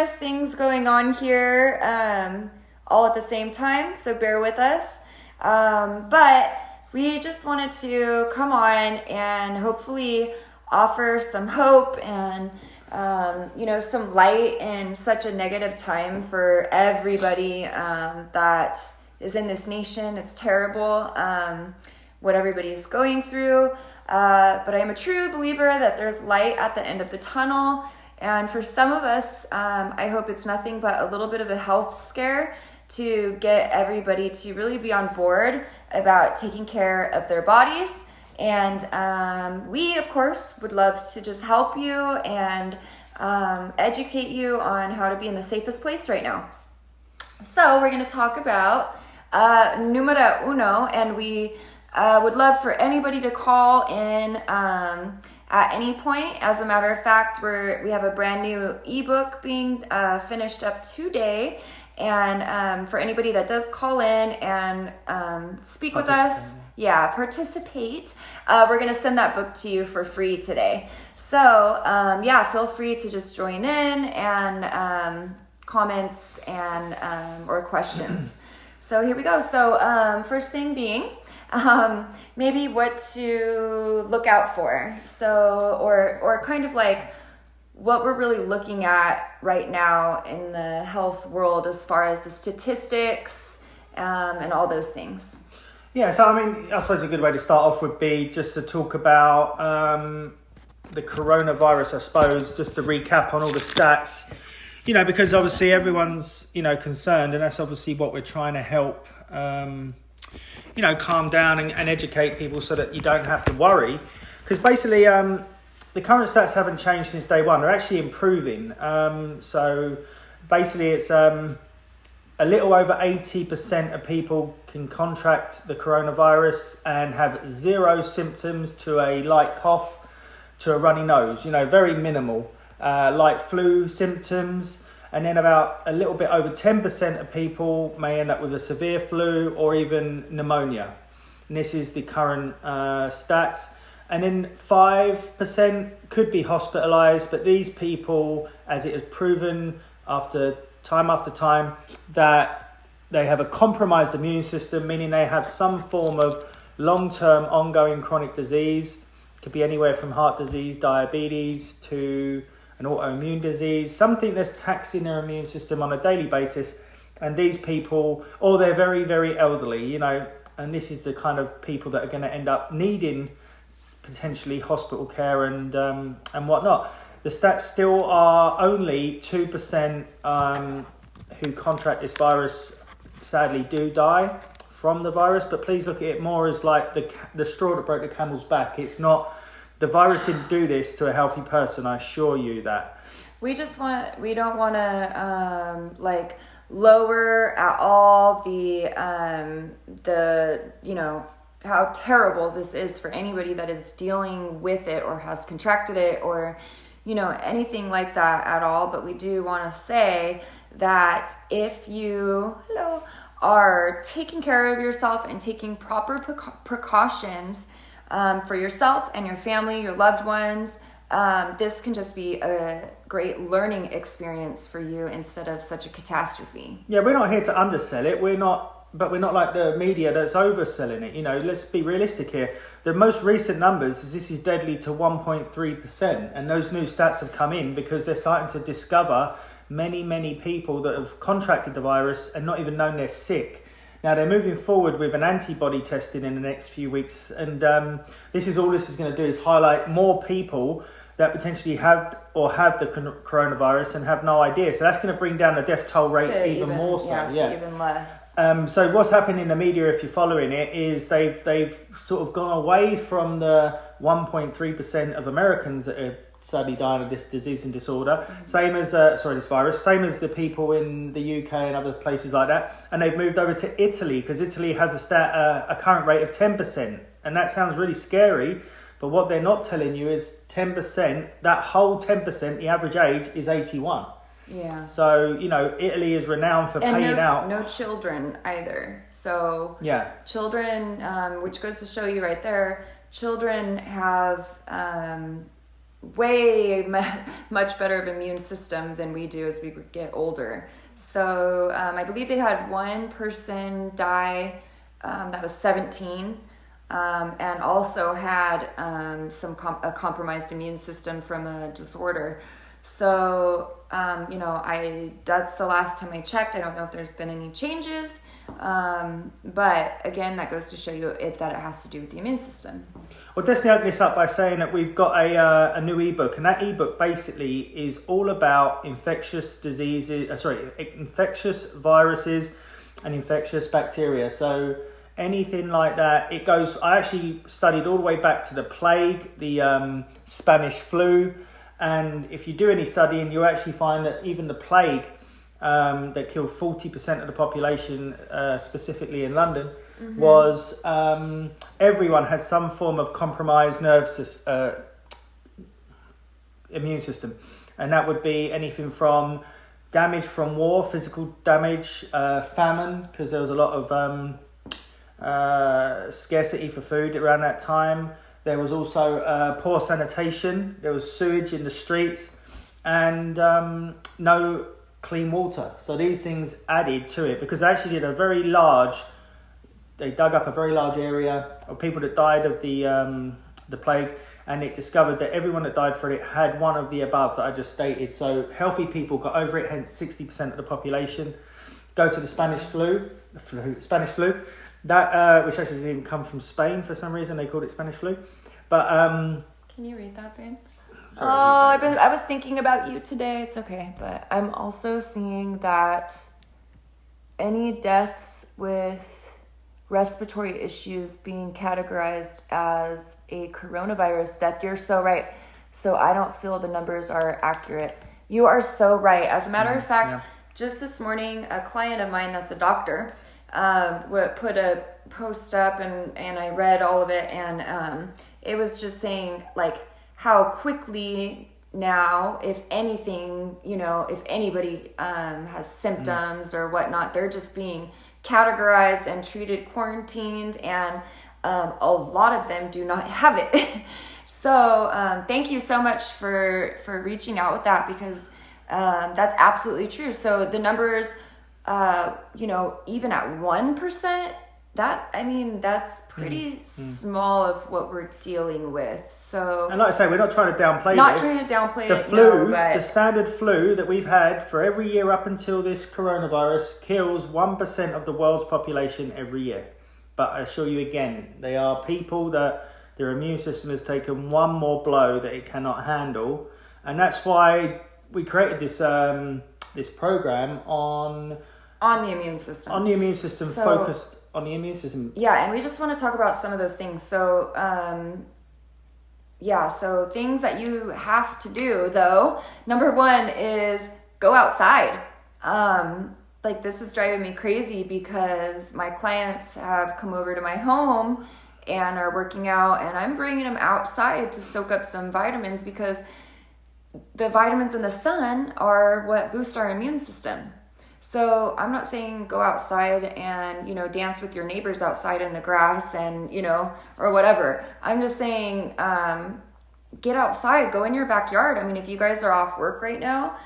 numerous things going on here all at the same time, so bear with us. But we just wanted to come on and hopefully offer some hope and some light in such a negative time for everybody that is in this nation. It's terrible what everybody is going through. But I am a true believer that there's light at the end of the tunnel. And for some of us, I hope it's nothing but a little bit of a health scare to get everybody to really be on board about taking care of their bodies. And we, of course, would love to just help you and educate you on how to be in the safest place right now. So we're going to talk about numero uno, and we would love for anybody to call in at any point. As a matter of fact, we have a brand new ebook being finished up today. And for anybody that does call in and speak with us, participate, we're going to send that book to you for free today. So feel free to just join in and comments and or questions. So here we go. So first thing being, maybe what to look out for. So or kind of like what we're really looking at right now in the health world as far as the statistics and all those things. Yeah, so I suppose a good way to start off would be just to talk about the coronavirus, I suppose, just to recap on all the stats, because obviously everyone's, concerned, and that's obviously what we're trying to help, calm down and educate people so that you don't have to worry. Because basically, the current stats haven't changed since day one. They're actually improving. So basically it's a little over 80% of people can contract the coronavirus and have zero symptoms to a light cough to a runny nose, very minimal, light flu symptoms. And then about a little bit over 10% of people may end up with a severe flu or even pneumonia. And this is the current stats. And then 5% could be hospitalized, but these people, as it has proven after time, that they have a compromised immune system, meaning they have some form of long-term ongoing chronic disease. It could be anywhere from heart disease, diabetes, to an autoimmune disease, something that's taxing their immune system on a daily basis. And these people, or they're very, very elderly, and this is the kind of people that are going to end up needing potentially hospital care and whatnot. The stats still are only 2% who contract this virus sadly do die from the virus, but please look at it more as like the straw that broke the camel's back. It's not, the virus didn't do this to a healthy person, I assure you that. We don't want to lower at all the how terrible this is for anybody that is dealing with it or has contracted it or, anything like that at all. But we do want to say that if you are taking care of yourself and taking proper precautions for yourself and your family, your loved ones, this can just be a great learning experience for you instead of such a catastrophe. Yeah, we're not here to undersell it. We're not like the media that's overselling it. Let's be realistic here. The most recent numbers is this is deadly to 1.3%. And those new stats have come in because they're starting to discover many, many people that have contracted the virus and not even known they're sick. Now they're moving forward with an antibody testing in the next few weeks. And this is going to do is highlight more people that potentially have the coronavirus and have no idea. So that's going to bring down the death toll rate even more so. To even less. So what's happening in the media, if you're following it, is they've sort of gone away from the 1.3% of Americans that are sadly dying of this disease and disorder, same as this virus, same as the people in the UK and other places like that, and they've moved over to Italy because Italy has a current rate of 10%, and that sounds really scary. But what they're not telling you is 10%, that whole 10%, the average age is 81. Yeah. So, Italy is renowned for paying out. No children either. So, yeah. Children, which goes to show you right there, children have much better of immune system than we do as we get older. So I believe they had one person die that was 17, and also had a compromised immune system from a disorder. So that's the last time I checked. I don't know if there's been any changes, but again, that goes to show you that it has to do with the immune system. Well, definitely open this up by saying that we've got a new ebook, and that ebook basically is all about infectious viruses and infectious bacteria. So anything like that, it goes. I actually studied all the way back to the plague, the Spanish flu, and if you do any studying, you actually find that even the plague that killed 40% of the population, specifically in London, was everyone has some form of compromised immune system, and that would be anything from damage from war, physical damage, famine, because there was a lot of scarcity for food around that time. There was also poor sanitation, there was sewage in the streets, and no clean water. So these things added to it, because they actually did they dug up a very large area of people that died of the plague, and it discovered that everyone that died from it had one of the above that I just stated. So healthy people got over it, hence 60% of the population. Go to the Spanish flu, that which actually didn't come from Spain for some reason. They called it Spanish flu. But can you read that, babe? sorry, I was thinking about you today. It's okay, but I'm also seeing that any deaths with respiratory issues being categorized as a coronavirus death. You're so right. So I don't feel the numbers are accurate. You are so right. As a matter of fact, just this morning, a client of mine that's a doctor put a post up, and I read all of it, and it was just saying like how quickly now, if anything, if anybody has symptoms or whatnot, they're just being categorized and treated, quarantined, and a lot of them do not have it. So thank you so much for reaching out with that, because that's absolutely true. So the numbers, even at 1%, that's pretty small of what we're dealing with. So, and like I say, we're not trying to downplay not this. trying to downplay the it, flu, but the standard flu that we've had for every year up until this coronavirus kills 1% of the world's population every year. But I assure you again, they are people that their immune system has taken one more blow that it cannot handle, and that's why we created this this program on the immune system. On the immune system, focused on the immune system. Yeah, and we just want to talk about some of those things. So, so things that you have to do, though. Number one is go outside. Like, this is driving me crazy because my clients have come over to my home and are working out, and I'm bringing them outside to soak up some vitamins, because the vitamins in the sun are what boost our immune system. So I'm not saying go outside and, dance with your neighbors outside in the grass and, or whatever. I'm just saying, get outside, go in your backyard. I mean, if you guys are off work right now,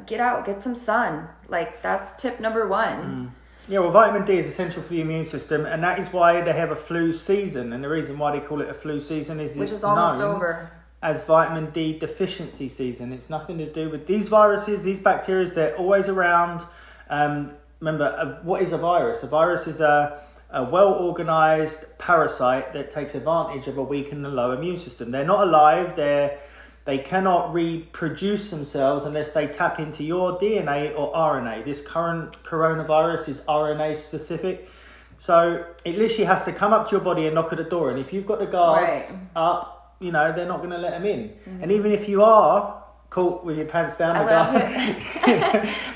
get out, get some sun. Like, that's tip number one. Yeah, well, vitamin D is essential for the immune system, and that is why they have a flu season. And the reason why they call it a flu season is which it's is almost known over as vitamin D deficiency season. It's nothing to do with these viruses, these bacteria. They're always around. Remember, what is a virus? A virus is a well-organized parasite that takes advantage of a weakened and low immune system. They're not alive. They cannot reproduce themselves unless they tap into your DNA or RNA. This current coronavirus is RNA specific. So it literally has to come up to your body and knock at the door. And if you've got the guards up, they're not going to let them in. Mm-hmm. And even if you are caught with your pants down, I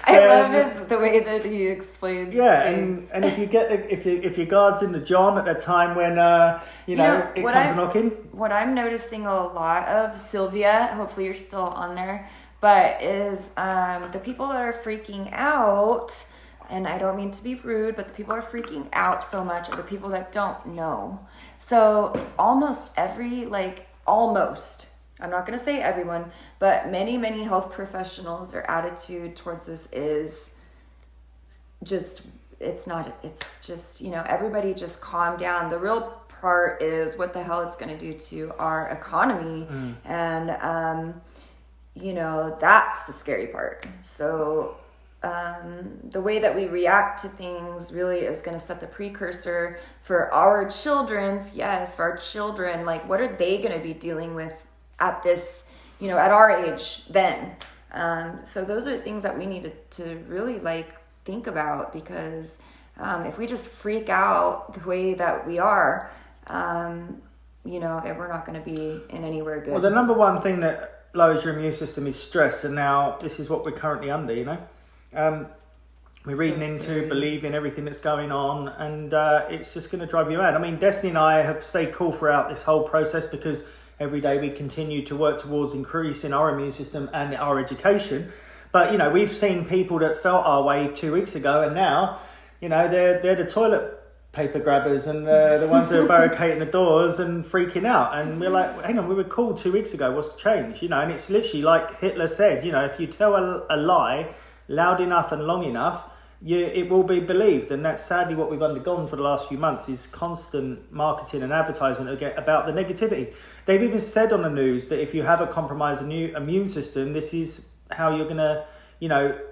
love the way that he explains. Yeah, things. and if you get if your guard's in the John at the time when it comes knocking. What I'm noticing a lot of, Sylvia, hopefully you're still on there, but is the people that are freaking out, and I don't mean to be rude, but the people are freaking out so much are the people that don't know. So almost I'm not going to say everyone, but many health professionals, their attitude towards this is just, it's just, everybody just calm down. The real part is what the hell it's going to do to our economy. And, that's the scary part. So the way that we react to things really is going to set the precursor for our children's, for our children, like what are they going to be dealing with at this, at our age then. So those are things that we need to really think about, because if we just freak out the way that we are, we're not going to be in anywhere good. Well, the number one thing that lowers your immune system is stress, and now this is what we're currently under. We're reading into, believing everything that's going on, and it's just going to drive you mad. I mean, Destiny and I have stayed cool throughout this whole process, because every day we continue to work towards increasing our immune system and our education. But, we've seen people that felt our way 2 weeks ago, and now, they're the toilet paper grabbers and the ones that are barricading the doors and freaking out. And we're like, hang on, we were cool 2 weeks ago. What's changed? And it's literally like Hitler said, if you tell a lie loud enough and long enough, it will be believed. And that's sadly what we've undergone for the last few months, is constant marketing and advertisement about the negativity. They've even said on the news that if you have a compromised immune system, this is how you're going to,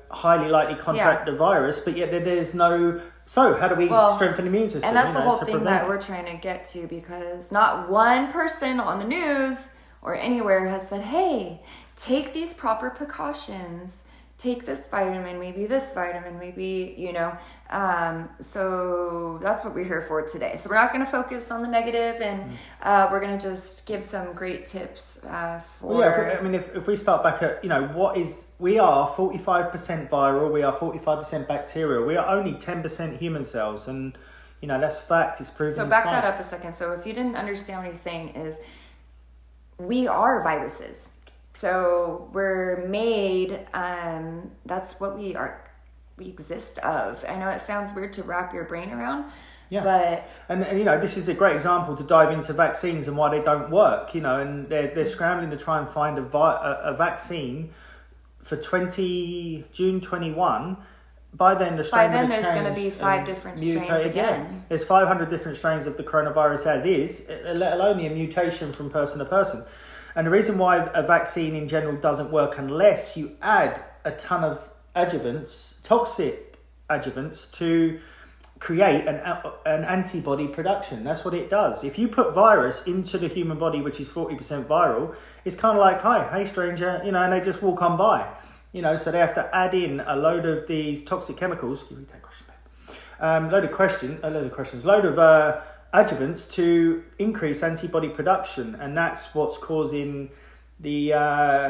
highly likely contract the virus. But yet there's no... So how do we strengthen the immune system? And that's the whole thing that we're trying to get to, because not one person on the news or anywhere has said, hey, take these proper precautions. Take this vitamin, maybe, so that's what we're here for today. So we're not going to focus on the negative, and we're going to just give some great tips if we start back at, we are 45% viral, we are 45% bacterial, we are only 10% human cells, and, that's fact, it's proven. So back that up a second. So if you didn't understand what he's saying is, we are viruses. So we're made, that's what we exist of. I know it sounds weird to wrap your brain around, but... And this is a great example to dive into vaccines and why they don't work, and they're scrambling to try and find a vaccine for June 21. By then, there's going to be 5 different strains again. There's 500 different strains of the coronavirus as is, let alone the mutation from person to person. And the reason why a vaccine in general doesn't work unless you add a ton of adjuvants, toxic adjuvants, to create an antibody production. That's what it does. If you put virus into the human body, which is 40% viral, it's kind of like, hi, hey stranger, and they just walk on by. So they have to add in a load of these toxic chemicals. Can you read that question, babe? Load of adjuvants to increase antibody production, and that's what's causing the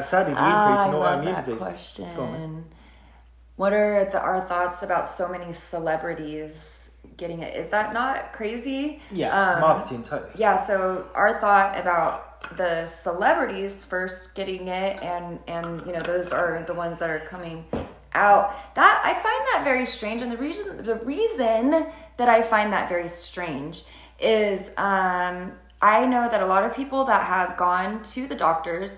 sadly the increase in autoimmune disease. Question. Go on, what are our thoughts about so many celebrities getting it? Is that not crazy? Marketing, totally. So our thought about the celebrities first getting it, and those are the ones that are coming out. That I find that very strange, and the reason that I find that very strange is I know that a lot of people that have gone to the doctors,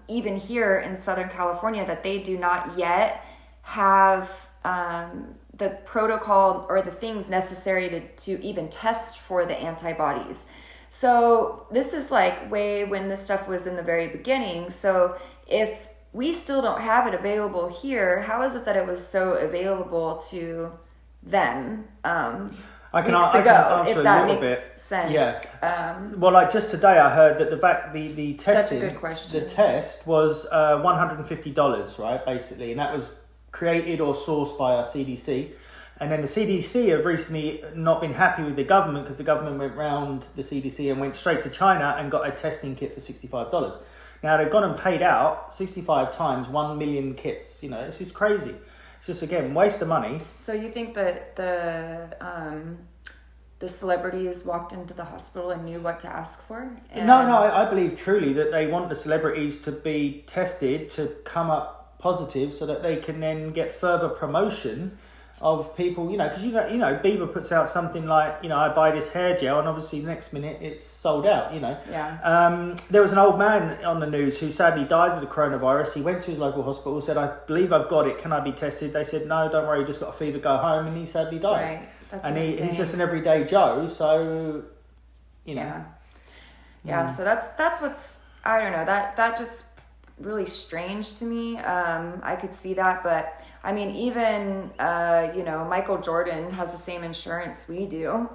even here in Southern California, that they do not yet have the protocol or the things necessary to even test for the antibodies. So this is way when this stuff was in the very beginning. So if we still don't have it available here, how is it that it was so available to them I can weeks answer ago, if that a little makes bit. sense? Yeah. Just today I heard that the testing, such a good question. The test was $150, right, basically, and that was created or sourced by our CDC. And then the CDC have recently not been happy with the government, because the government went round the CDC and went straight to China and got a testing kit for $65. Now they've gone and paid out 65 times 1 million kits. This is crazy. It's just, again, waste of money. So you think that the celebrities walked into the hospital and knew what to ask for? No, I believe truly that they want the celebrities to be tested to come up positive so that they can then get further promotion of people, because Bieber puts out something like, I buy this hair gel, and obviously the next minute it's sold out. Yeah. There was an old man on the news who sadly died of the coronavirus. He went to his local hospital, said, "I believe I've got it. Can I be tested?" They said, "No, don't worry. You just got a fever. Go home." And he sadly died. Right. That's and insane. he's just an everyday Joe. So, Yeah. So that's what's, I don't know, that just really strange to me. I could see that, but I mean, even, Michael Jordan has the same insurance we do.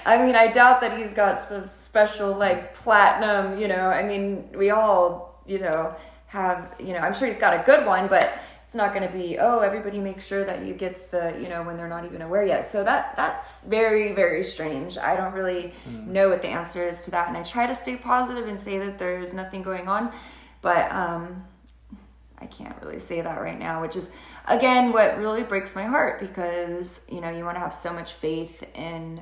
I mean, I doubt that he's got some special, like, platinum, I mean, we all, have, I'm sure he's got a good one, but it's not going to be, everybody makes sure that he gets the, when they're not even aware yet. So that's very, very strange. I don't really know what the answer is to that. And I try to stay positive and say that there's nothing going on, but, I can't really say that right now, which is, again, what really breaks my heart, because, you want to have so much faith in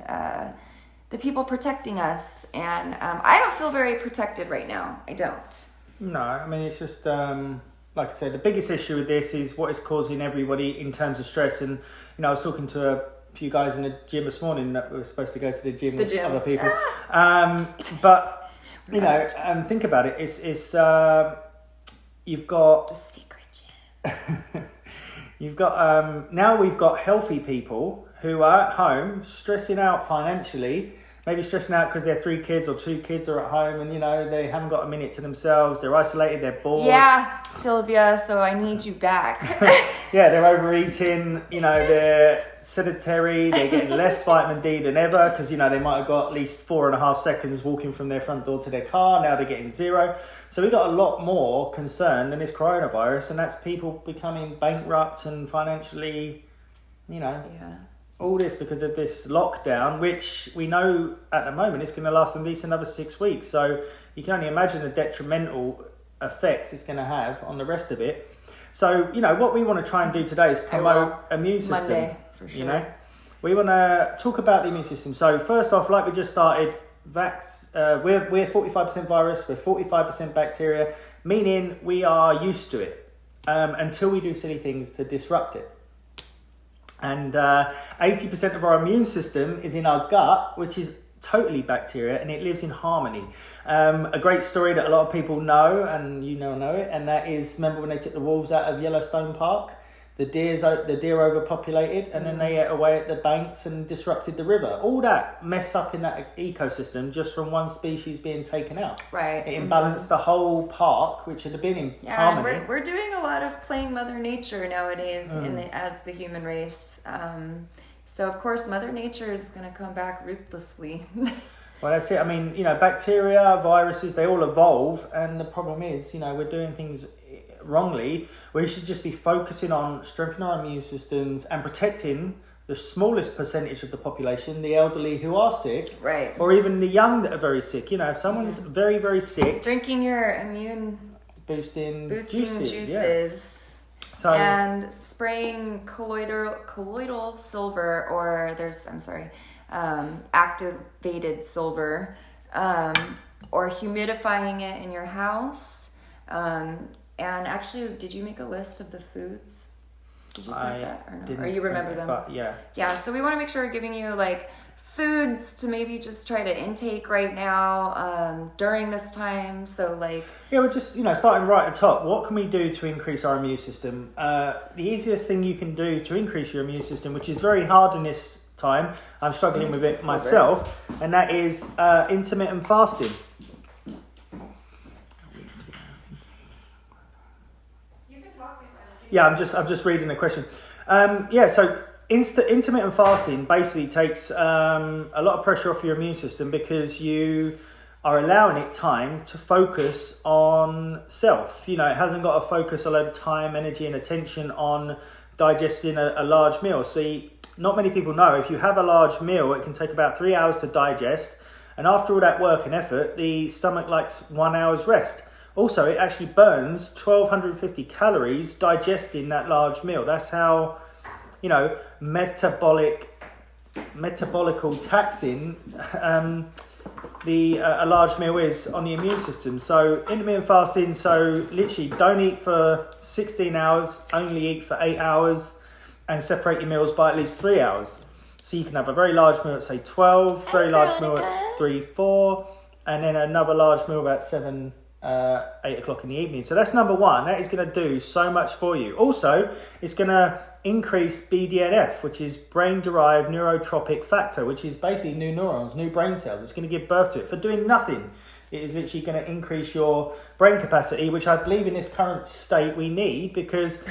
the people protecting us. And I don't feel very protected right now. I don't. No, I mean, it's just, like I said, the biggest issue with this is what it's causing everybody in terms of stress. And, I was talking to a few guys in the gym this morning that were supposed to go to the gym with other people. But, think about it. It's you've got The secret gym. you've got now we've got healthy people who are at home stressing out financially, maybe stressing out because their 3 kids or 2 kids are at home, and they haven't got a minute to themselves. They're isolated. They're bored. Yeah, Sylvia. So I need you back. Yeah, they're overeating. They're sedentary. They're getting less vitamin D than ever because they might have got at least 4.5 seconds walking from their front door to their car. Now they're getting 0. So we got a lot more concern than this coronavirus, and that's people becoming bankrupt and financially, Yeah. all this because of this lockdown, which we know at the moment is going to last at least another 6 weeks. So you can only imagine the detrimental effects it's going to have on the rest of it. So, what we want to try and do today is promote immune system. Monday, for sure. We want to talk about the immune system. So first off, like we just started, we're 45% virus, we're 45% bacteria, meaning we are used to it until we do silly things to disrupt it. And 80% of our immune system is in our gut, which is totally bacteria, and it lives in harmony. A great story that a lot of people know, and know it, and that is, remember when they took the wolves out of Yellowstone Park? The deer overpopulated, and then they ate away at the banks and disrupted the river. All that mess up in that ecosystem just from one species being taken out. Right. It imbalanced the whole park, which had been in harmony. And we're doing a lot of playing Mother Nature nowadays as the human race. So of course Mother Nature is going to come back ruthlessly. Well, that's it. I mean, bacteria, viruses, they all evolve, and the problem is, we're doing things wrongly. We should just be focusing on strengthening our immune systems and protecting the smallest percentage of the population, the elderly who are sick, right, or even the young that are very sick. If someone's very, very sick, drinking your immune boosting juices. Yeah. So, and spraying colloidal silver, or activated silver, or humidifying it in your house. And actually, did you make a list of the foods? Did you print that or no? Didn't, or you remember them? But yeah. Yeah, so we want to make sure we're giving you foods to maybe just try to intake right now during this time. So we're just starting right at the top. What can we do to increase our immune system? The easiest thing you can do to increase your immune system, which is very hard in this time, I'm struggling with it myself, and that is intermittent fasting. Yeah, I'm just reading the question. So intermittent fasting basically takes a lot of pressure off your immune system because you are allowing it time to focus on self. It hasn't got to focus a lot of time, energy, and attention on digesting a large meal. See, not many people know if you have a large meal, it can take about 3 hours to digest, and after all that work and effort, the stomach likes 1 hour's rest. Also, it actually burns 1,250 calories digesting that large meal. That's how, metabolical taxing a large meal is on the immune system. So intermittent fasting, so literally don't eat for 16 hours, only eat for 8 hours. and separate your meals by at least 3 hours. So you can have a very large meal at say 12, very large meal at 3, 4, and then another large meal about 7, 8 o'clock in the evening. So that's number one. That is going to do so much for you. Also, it's going to increase BDNF, which is brain-derived neurotropic factor, which is basically new neurons, new brain cells. It's going to give birth to it for doing nothing. It is literally going to increase your brain capacity, which I believe in this current state we need, because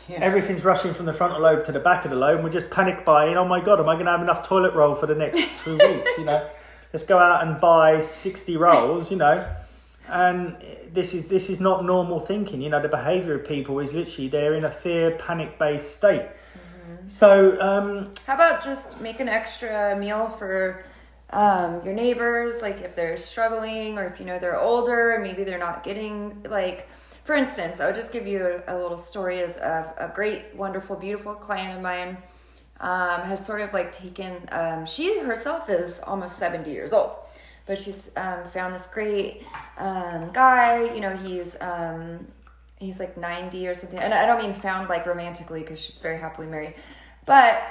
everything's rushing from the frontal lobe to the back of the lobe, and we're just panic buying. Oh my God, am I going to have enough toilet roll for the next 2 weeks? Let's go out and buy 60 rolls, and this is not normal thinking. The behavior of people is literally they're in a fear, panic-based state. Mm-hmm. So how about just make an extra meal for your neighbors, like if they're struggling, or if they're older and maybe they're not getting, like, for instance, I'll just give you a little story. As a great, wonderful, beautiful client of mine has sort of like taken, she herself is almost 70 years old, but she's found this great guy. He's like 90 or something, and I don't mean found like romantically, because she's very happily married, but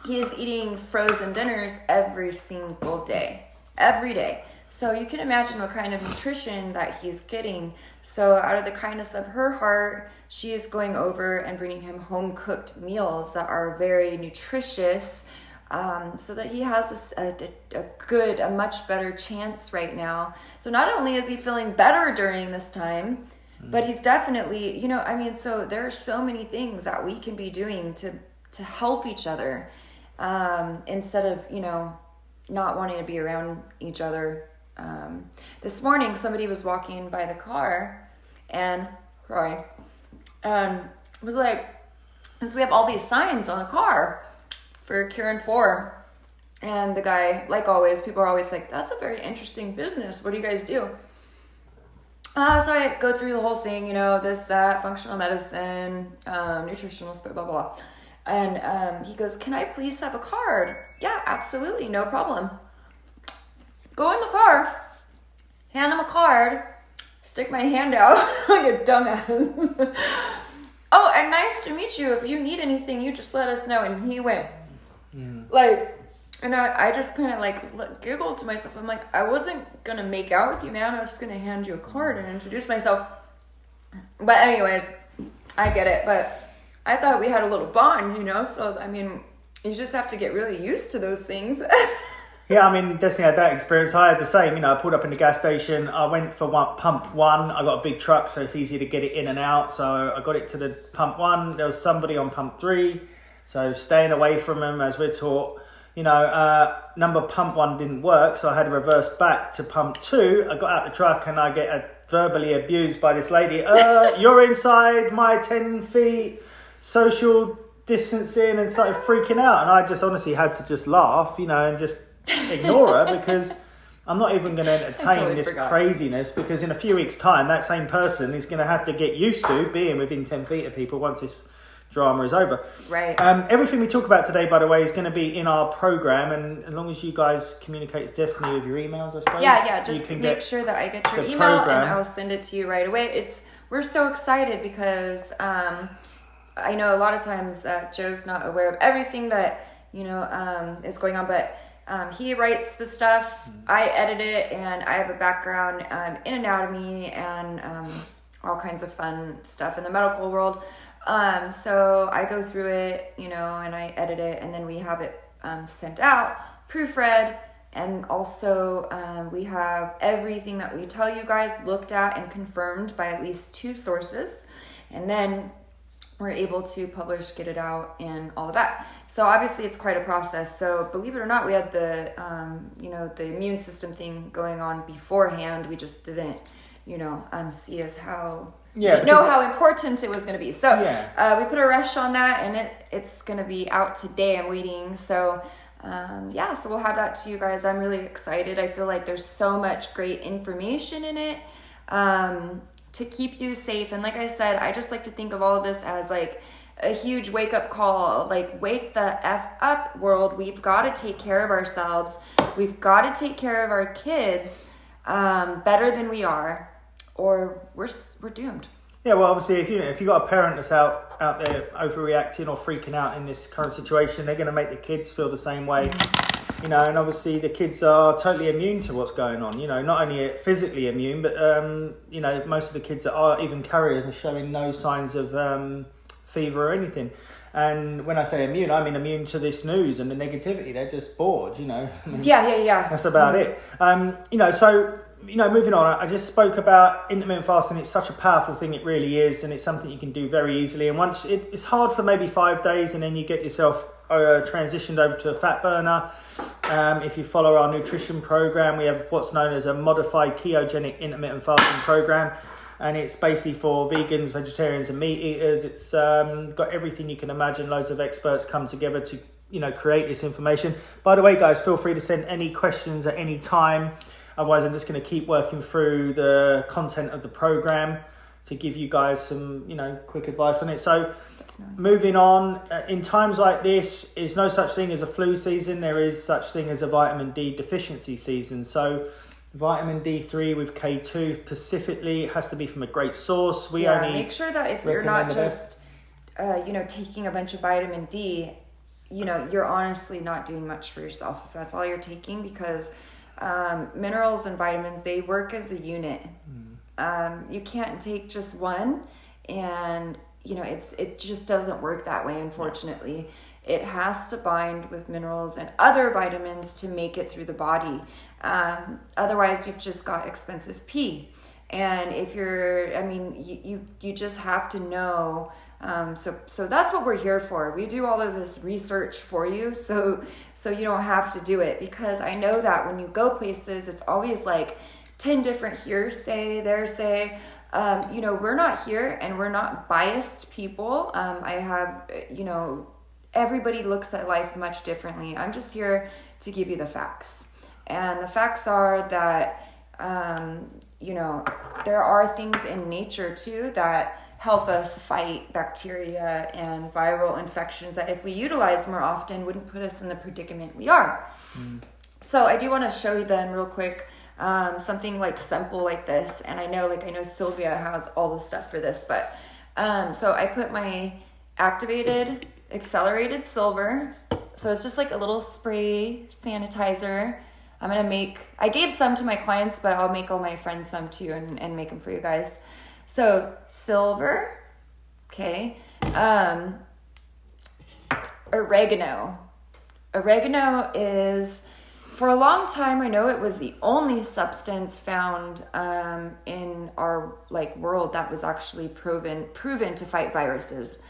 he is eating frozen dinners every single day, every day. So you can imagine what kind of nutrition that he's getting. So out of the kindness of her heart, she is going over and bringing him home cooked meals that are very nutritious, so that he has a much better chance right now. So not only is he feeling better during this time, but he's definitely, so there are so many things that we can be doing to help each other, instead of, not wanting to be around each other. This morning, somebody was walking by the car, and was like, since we have all these signs on the car for Cure and 4, and the guy, like always, people are always like, that's a very interesting business. What do you guys do? So I go through the whole thing, this, that, functional medicine, nutritional, blah, blah, blah. And he goes, can I please have a card? Yeah, absolutely, no problem. Go in the car, hand him a card, stick my hand out like a dumbass. Oh, and nice to meet you. If you need anything, you just let us know. And he went, and I just kind of giggled to myself. I'm like, I wasn't going to make out with you, man. I was just going to hand you a card and introduce myself. But anyways, I get it. But I thought we had a little bond, So, you just have to get really used to those things. Yeah, Destiny had that experience. I had the same. I pulled up in the gas station. I went for pump 1. I got a big truck, so it's easy to get it in and out. So I got it to the pump 1. There was somebody on pump 3. So staying away from them, as we're taught. Number pump 1 didn't work, so I had to reverse back to pump 2. I got out the truck and I get verbally abused by this lady. You're inside my 10 feet social distancing, and started freaking out. And I just honestly had to just laugh, and just ignore her, because I'm not even going to entertain this craziness, because in a few weeks' time, that same person is going to have to get used to being within 10 feet of people once this drama is over. Right. Everything we talk about today, by the way, is going to be in our program, and as long as you guys communicate with Destiny with your emails, I suppose. Yeah, just make sure that I get your email program, and I will send it to you right away. We're so excited because I know a lot of times that Joe's not aware of everything that is going on, but he writes the stuff, I edit it, and I have a background in anatomy and all kinds of fun stuff in the medical world. So I go through it, and I edit it, and then we have it sent out, proofread, and also we have everything that we tell you guys looked at and confirmed by at least 2 sources, and then we're able to publish, get it out, and all of that. So obviously it's quite a process. So believe it or not, we had the, the immune system thing going on beforehand. We just didn't, see as how, how important it was going to be. So we put a rush on that, and it's going to be out today. I'm waiting. So so we'll have that to you guys. I'm really excited. I feel like there's so much great information in it. To keep you safe. And like I said, I just like to think of all of this as like a huge wake up call, like wake the F up, world. We've got to take care of ourselves. We've got to take care of our kids better than we are, or we're doomed. Yeah, well, obviously, if you got a parent that's out there overreacting or freaking out in this current situation, they're going to make the kids feel the same way. And obviously the kids are totally immune to what's going on. Not only physically immune, but most of the kids that are even carriers are showing no signs of fever or anything. And when I say immune, I mean immune to this news and the negativity. They're just bored. Yeah. That's about it. So. Moving on, I just spoke about intermittent fasting. It's such a powerful thing, it really is, and it's something you can do very easily. And once it's hard for maybe 5 days, and then you get yourself transitioned over to a fat burner. If you follow our nutrition program, we have what's known as a modified ketogenic intermittent fasting program, and it's basically for vegans, vegetarians, and meat eaters. It's got everything you can imagine. Loads of experts come together to create this information. By the way, guys, feel free to send any questions at any time. Otherwise, I'm just going to keep working through the content of the program to give you guys some, quick advice on it. So moving on, in times like this, there's no such thing as a flu season. There is such thing as a vitamin D deficiency season. So vitamin D3 with K2 specifically has to be from a great source. Make sure that if you're not just, taking a bunch of vitamin D, you're honestly not doing much for yourself if that's all you're taking, because minerals and vitamins, they work as a unit. You can't take just one, and it just doesn't work that way, unfortunately. It has to bind with minerals and other vitamins to make it through the body. Otherwise you've just got expensive pee. And if you just have to know. So that's what we're here for. We do all of this research for you, so you don't have to do it, because I know that when you go places, it's always like 10 different hearsay, there's we're not here, and we're not biased people. I have, everybody looks at life much differently. I'm just here to give you the facts. And the facts are that, there are things in nature too that help us fight bacteria and viral infections that if we utilize more often wouldn't put us in the predicament we are. So I do want to show you then real quick something like simple like this. And I know Sylvia has all the stuff for this, but so I put my activated accelerated silver. So it's just like a little spray sanitizer. I gave some to my clients, but I'll make all my friends some too and make them for you guys. So silver, okay, oregano. Oregano is, for a long time, I know it was the only substance found in our world that was actually proven to fight viruses.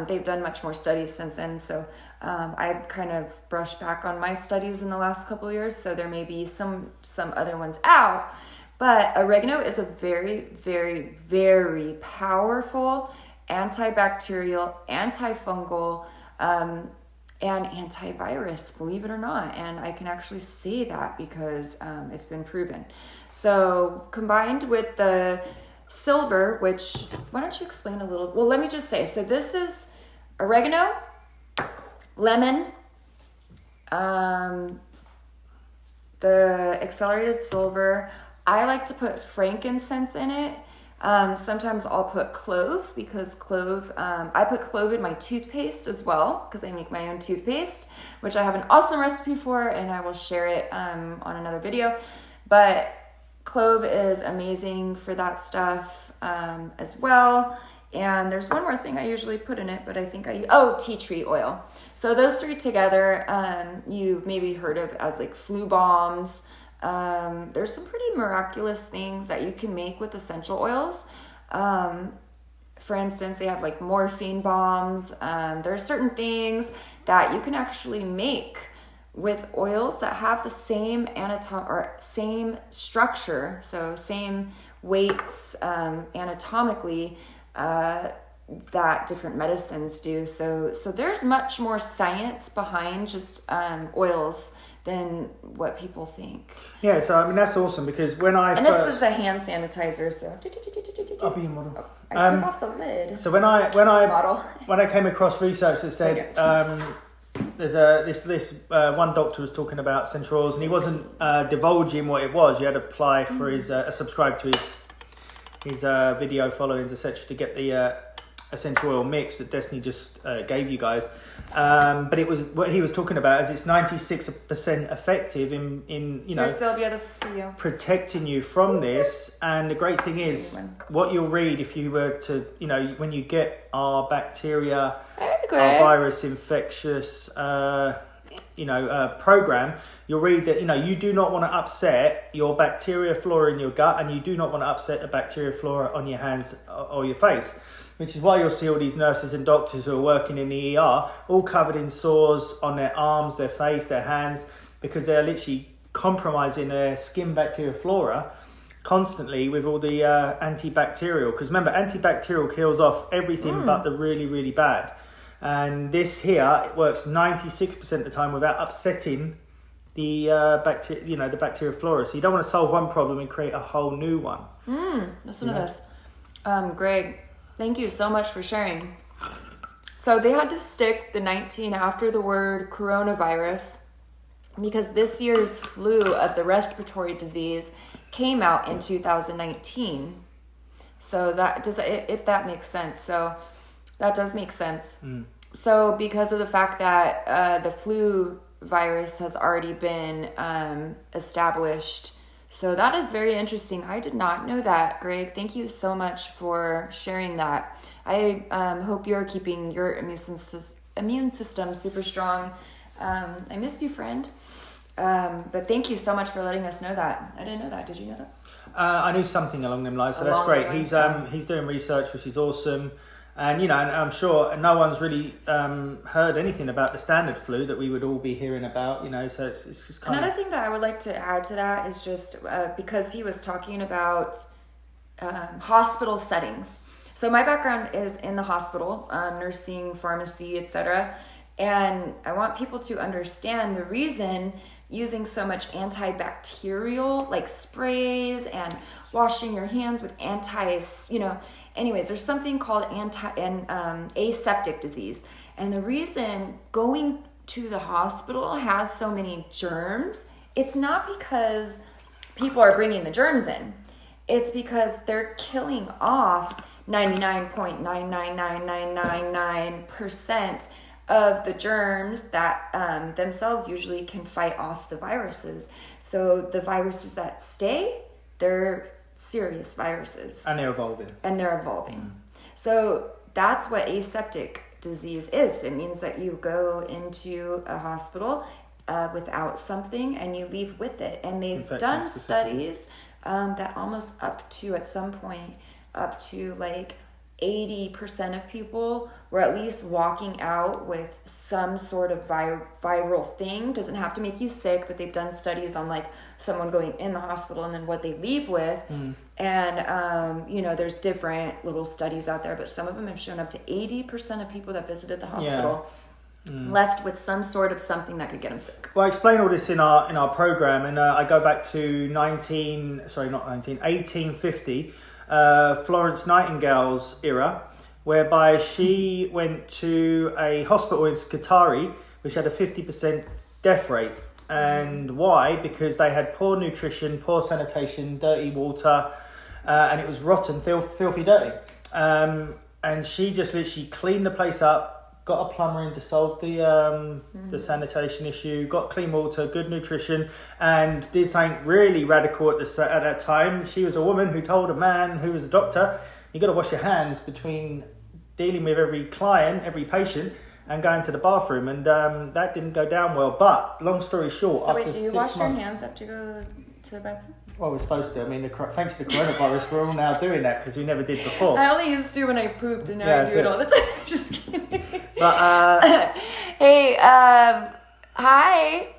They've done much more studies since then, so I've kind of brushed back on my studies in the last couple of years, so there may be some other ones out. But oregano is a very, very, very powerful antibacterial, antifungal, and antivirus, believe it or not. And I can actually say that because it's been proven. So combined with the silver, which, why don't you explain a little? Well, let me just say, so this is oregano, lemon, the accelerated silver. I like to put frankincense in it. Sometimes I'll put clove, because clove, I put clove in my toothpaste as well, because I make my own toothpaste, which I have an awesome recipe for, and I will share it on another video. But clove is amazing for that stuff as well. And there's one more thing I usually put in it, but I think tea tree oil. So those three together, you maybe heard of as flu bombs. There's some pretty miraculous things that you can make with essential oils. For instance, they have morphine bombs. There are certain things that you can actually make with oils that have the same same structure, so same weights anatomically that different medicines do. So there's much more science behind just oils than what people think. Yeah, so that's awesome, because this was a hand sanitizer, so I'll be a model. I took off the lid. So when I came across research that said there's this one doctor was talking about essential oils, and he wasn't divulging what it was. You had to apply for his subscribe to his his video followings, etc., to get the essential oil mix that Destiny just gave you guys. But it was what he was talking about is it's 96% effective in Here, Sylvia, this is for you. protecting you from this. And the great thing is what you'll read if you were to, when you get our bacteria, our virus infectious program, you'll read that you do not want to upset your bacteria flora in your gut, and you do not want to upset the bacteria flora on your hands or your face, which is why you'll see all these nurses and doctors who are working in the ER all covered in sores on their arms, their face, their hands, because they're literally compromising their skin bacteria flora constantly with all the antibacterial, because remember, antibacterial kills off everything but the really, really bad. And this here, it works 96% of the time without upsetting the the bacteria flora. So you don't want to solve one problem and create a whole new one. Listen to this. Greg, thank you so much for sharing. So they had to stick the 19 after the word coronavirus because this year's flu of the respiratory disease came out in 2019. So if that makes sense. So that does make sense. So because of the fact that the flu virus has already been established, so that is very interesting. I did not know that, Greg. Thank you so much for sharing that. I hope you're keeping your immune system super strong. I miss you, friend. But thank you so much for letting us know that. I didn't know that. Did you know that? I knew something along them lines, so that's great. He's doing research, which is awesome. And, and I'm sure no one's really heard anything about the standard flu that we would all be hearing about, so it's just kind Another thing that I would like to add to that is just because he was talking about hospital settings. So my background is in the hospital, nursing, pharmacy, etc. And I want people to understand the reason using so much antibacterial, like sprays and washing your hands with anyways, there's something called aseptic disease. And the reason going to the hospital has so many germs, it's not because people are bringing the germs in. It's because they're killing off 99.99999% of the germs that themselves usually can fight off the viruses. So the viruses that stay, they're serious viruses. And they're evolving. So that's what aseptic disease is. It means that you go into a hospital without something and you leave with it. And they've done studies that almost up to like 80% of people were at least walking out with some sort of viral thing. Doesn't have to make you sick, but they've done studies on like someone going in the hospital and then what they leave with. And there's different little studies out there, but some of them have shown up to 80% of people that visited the hospital left with some sort of something that could get them sick. Well, I explain all this in our program, and I go back to 1850, Florence Nightingale's era, whereby she went to a hospital in Scutari, which had a 50% death rate. And why? Because they had poor nutrition, poor sanitation, dirty water, and it was rotten, filthy dirty. And she just literally cleaned the place up, got a plumber in to solve the sanitation issue, got clean water, good nutrition, and did something really radical at that time. She was a woman who told a man who was a doctor, you got to wash your hands between dealing with every client, every patient, and going to the bathroom, and that didn't go down well. But long story short, so after wait, do you 6 wash months, your hands after you go to the bathroom? Well, we're supposed to. I mean, thanks to the coronavirus, we're all now doing that because we never did before. I only used to when I pooped, and now I do it all the time. Just kidding. But hey, hi.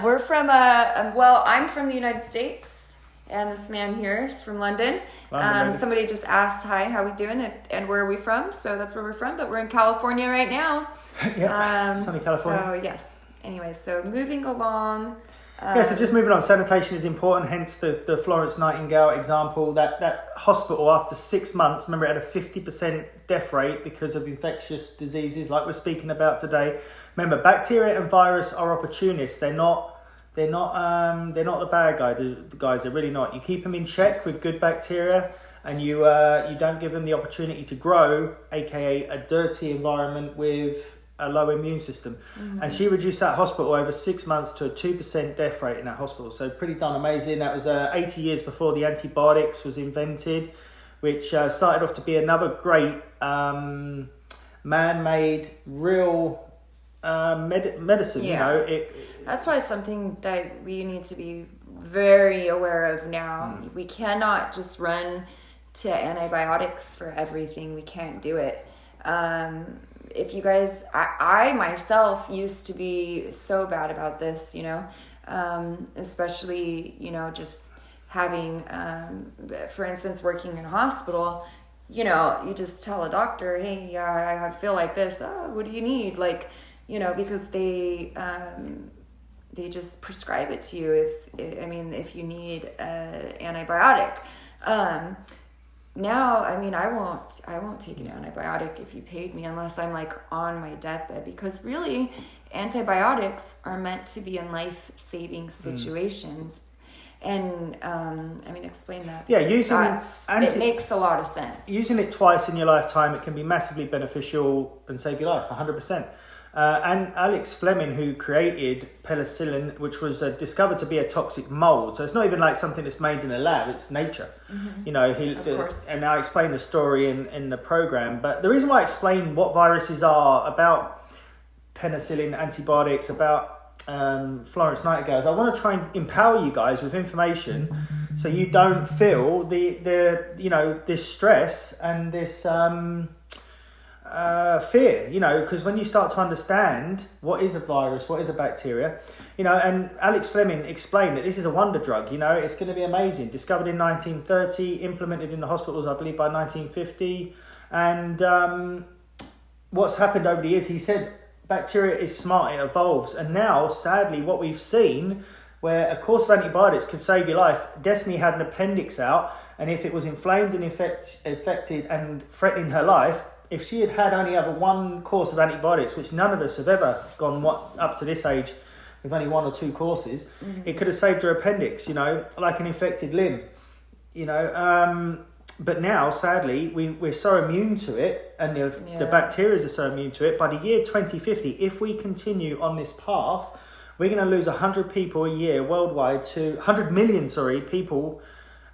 We're from I'm from the United States, and this man here is from London. Somebody just asked, "Hi, how we doing?" and where are we from? So that's where we're from. But we're in California right now. Sunny California. So yes. Anyway, so moving along. So just moving on, sanitation is important, hence the Florence Nightingale example. That hospital, after 6 months, remember, it had a 50% death rate because of infectious diseases like we're speaking about today. Remember, bacteria and virus are opportunists. They're not the bad guys. They're really not. You keep them in check with good bacteria, and you don't give them the opportunity to grow, aka a dirty environment with a low immune system. And she reduced that hospital over 6 months to a 2% death rate in that hospital. So pretty darn amazing. That was 80 years before the antibiotics was invented, which started off to be another great man-made real medicine. Yeah. That's why it's something that we need to be very aware of now. We cannot just run to antibiotics for everything. We can't do it. If you guys, I myself used to be so bad about this, especially, just having, for instance, working in a hospital, you just tell a doctor, hey, I feel like this. Oh, what do you need? Because they just prescribe it to you if you need an antibiotic. Now, I won't take an antibiotic if you paid me unless I'm on my deathbed, because really antibiotics are meant to be in life-saving situations. And explain that. Yeah, it makes a lot of sense. Using it twice in your lifetime, it can be massively beneficial and save your life, 100%. And Alex Fleming, who created penicillin, which was discovered to be a toxic mold. So it's not even like something that's made in a lab, it's nature. Of course. And I explained the story in the program. But the reason why I explain what viruses are, about penicillin, antibiotics, about Florence Nightingale, is I want to try and empower you guys with information so you don't feel this stress and this fear, because when you start to understand what is a virus, what is a bacteria, and Alex Fleming explained that this is a wonder drug, it's going to be amazing. Discovered in 1930, implemented in the hospitals, I believe, by 1950. And what's happened over the years, he said, bacteria is smart, it evolves. And now, sadly, what we've seen, where a course of antibiotics could save your life. Destiny had an appendix out, and if it was inflamed and infected and threatening her life, if she had only had one course of antibiotics, which none of us have ever gone up to this age with only 1 or 2 courses, it could have saved her appendix, like an infected limb, But now, sadly, we're so immune to it, and the bacteria are so immune to it. By the year 2050, if we continue on this path, we're going to lose 100 people a year worldwide to 100 million, people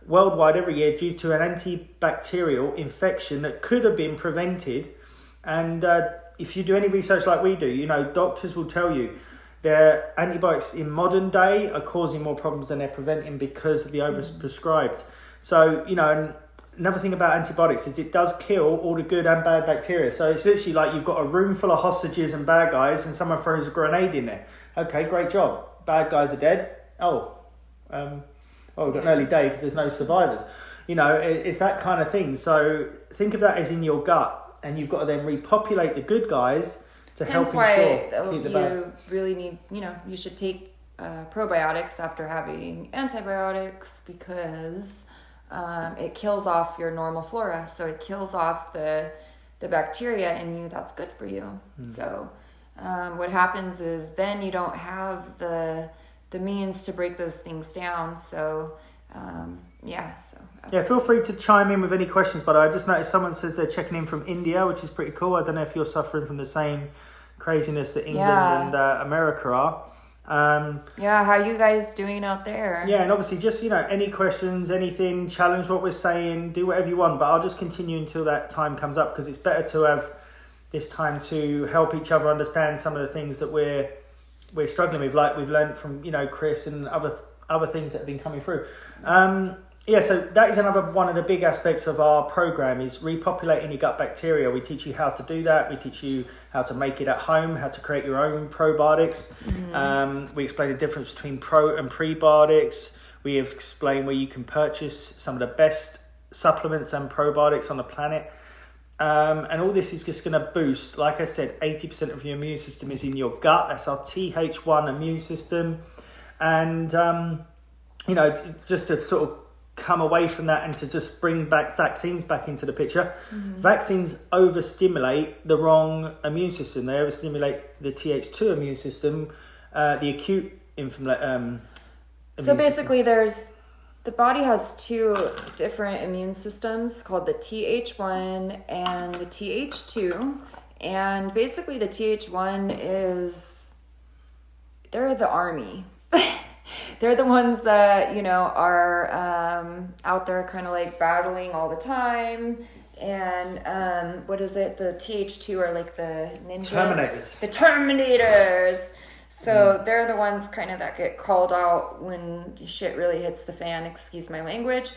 worldwide every year due to an antibacterial infection that could have been prevented. And if you do any research like we do, doctors will tell you their antibiotics in modern day are causing more problems than they're preventing because of the overprescribed. So, another thing about antibiotics is it does kill all the good and bad bacteria. So it's literally like you've got a room full of hostages and bad guys and someone throws a grenade in there. Okay, great job. Bad guys are dead. We've got an early day because there's no survivors. It's that kind of thing. So think of that as in your gut, and you've got to then repopulate the good guys to help ensure keep the bad. You really need, you should take probiotics after having antibiotics, because it kills off your normal flora. So it kills off the bacteria in you that's good for you. So what happens is then you don't have the means to break those things down. So feel free to chime in with any questions. But I just noticed someone says they're checking in from India, which is pretty cool. I don't know if you're suffering from the same craziness that England and America are. How you guys doing out there? Yeah, and obviously just any questions, anything, challenge what we're saying, do whatever you want, but I'll just continue until that time comes up, because it's better to have this time to help each other understand some of the things that we're struggling with, like we've learned from Chris and other things that have been coming through. So that is another one of the big aspects of our program, is repopulating your gut bacteria. We teach you how to do that. We teach you how to make it at home, how to create your own probiotics. We explain the difference between pro and prebiotics. We have explained where you can purchase some of the best supplements and probiotics on the planet. And all this is just going to boost, like I said, 80% of your immune system is in your gut. That's our Th1 immune system. And, just to sort of come away from that and to just bring back vaccines back into the picture. Vaccines overstimulate the wrong immune system. They overstimulate the Th2 immune system, the acute So basically there's The body has two different immune systems called the Th1 and the Th2. And basically the Th1 they're the army. They're the ones that, are out there kind of like battling all the time. And what is it? The Th2 are like the ninjas. Terminators. The Terminators. So they're the ones kind of that get called out when shit really hits the fan, excuse my language.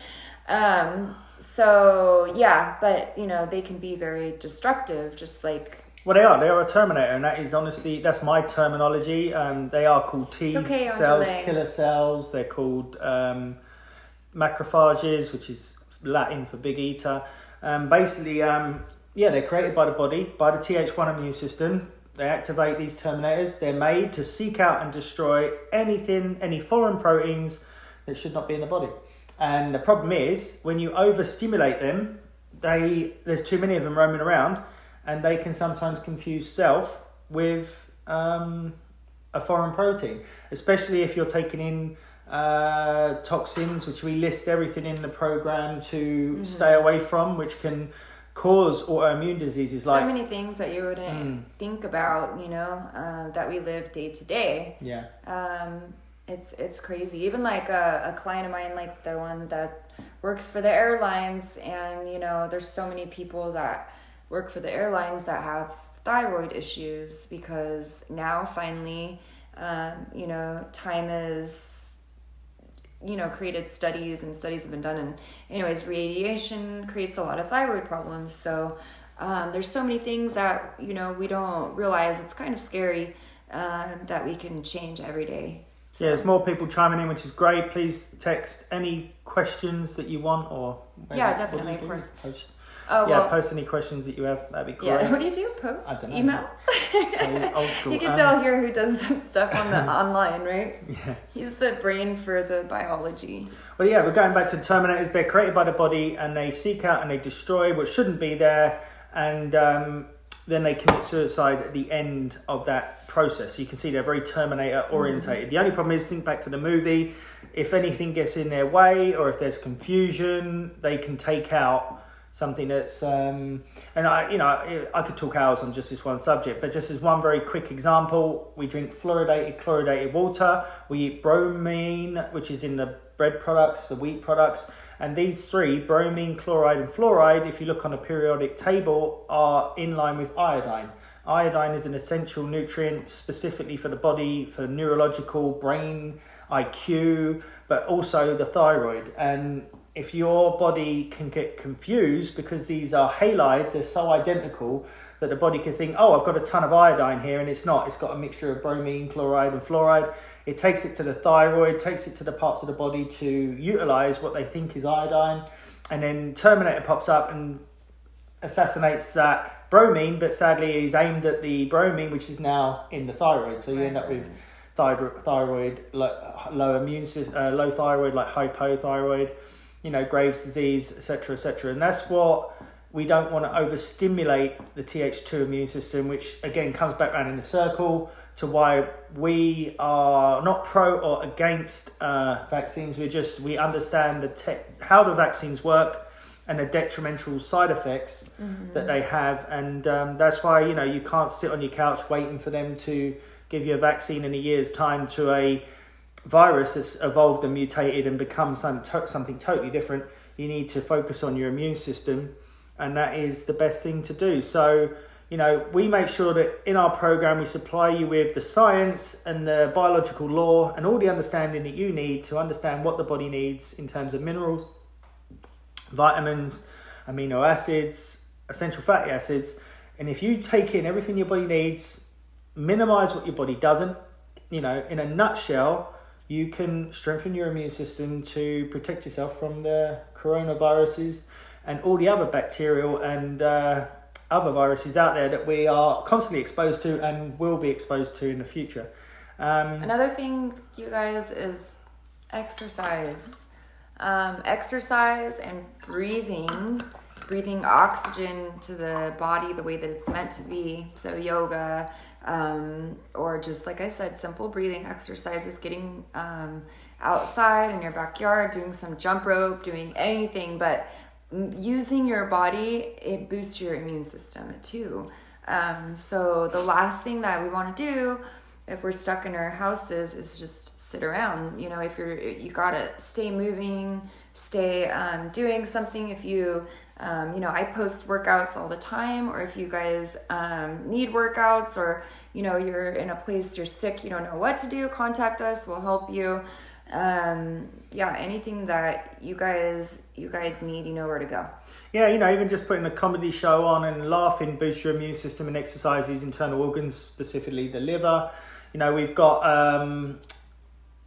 So yeah, but they can be very destructive, just like... Well, they are a Terminator, and that is honestly, that's my terminology. They are called T cells, killer cells. They're called macrophages, which is Latin for big eater. Basically, they're created by the body, by the Th1 immune system. They activate these Terminators. They're made to seek out and destroy any foreign proteins that should not be in the body. And the problem is, when you overstimulate them, there's too many of them roaming around, and they can sometimes confuse self with a foreign protein, especially if you're taking in toxins, which we list everything in the program to stay away from, which can cause autoimmune diseases. So many things that you wouldn't think about, that we live day to day. Yeah. It's crazy. Even like a client of mine, like the one that works for the airlines, and there's so many people that work for the airlines that have thyroid issues, because now finally, time is, created studies, and studies have been done, and anyways, radiation creates a lot of thyroid problems. So there's so many things that we don't realize. It's kind of scary that we can change every day. So. Yeah, there's more people chiming in, which is great. Please text any questions that you want, or definitely, of course. Post any questions that you have. That'd be great. Yeah, what do you do? Post? I don't know. Email? So old school. You can tell here who does this stuff on the online, right? Yeah. He's the brain for the biology. Well, yeah, we're going back to the Terminators. They're created by the body, and they seek out and they destroy what shouldn't be there, and then they commit suicide at the end of that process. So you can see they're very Terminator orientated. The only problem is, think back to the movie, if anything gets in their way, or if there's confusion, they can take out something that's and I could talk hours on just this one subject, but just as one very quick example, we drink chlorinated water, we eat bromine, which is in the bread products, the wheat products, and these three, bromine, chloride and fluoride, if you look on a periodic table, are in line with iodine. Iodine is an essential nutrient specifically for the body, for neurological, brain, IQ, but also the thyroid. And if your body can get confused because these are halides, they're so identical that the body can think, oh, I've got a ton of iodine here, and it's not. It's got a mixture of bromine, chloride and fluoride. It takes it to the thyroid, takes it to the parts of the body to utilize what they think is iodine, and then Terminator pops up and assassinates that bromine, but sadly is aimed at the bromine, which is now in the thyroid. So you end up with thyroid, low immune system, low thyroid, like hypothyroid, Graves' disease, etc., and that's what we don't want to overstimulate the Th2 immune system, which again comes back around in a circle to why we are not pro or against vaccines. We understand how the vaccines work and the detrimental side effects that they have, and that's why you can't sit on your couch waiting for them to give you a vaccine in a year's time to a virus that's evolved and mutated and become something totally different. You need to focus on your immune system, and that is the best thing to do. So we make sure that in our program we supply you with the science and the biological law and all the understanding that you need to understand what the body needs in terms of minerals, vitamins, amino acids, essential fatty acids. And if you take in everything your body needs, minimize what your body doesn't, in a nutshell, you can strengthen your immune system to protect yourself from the coronaviruses and all the other bacterial and other viruses out there that we are constantly exposed to and will be exposed to in the future. Another thing, you guys, is exercise. Exercise and breathing oxygen to the body the way that it's meant to be. So yoga, or just like I said, simple breathing exercises, getting outside in your backyard, doing some jump rope, doing anything, but using your body, it boosts your immune system too. So the last thing that we want to do if we're stuck in our houses is just sit around. If you gotta stay moving, stay doing something. If you I post workouts all the time, or if you guys need workouts, or you're in a place you're sick, you don't know what to do, contact us, we'll help you. Anything that you guys need, you know where to go. Even just putting a comedy show on and laughing boosts your immune system and exercise these internal organs, specifically the liver. We've got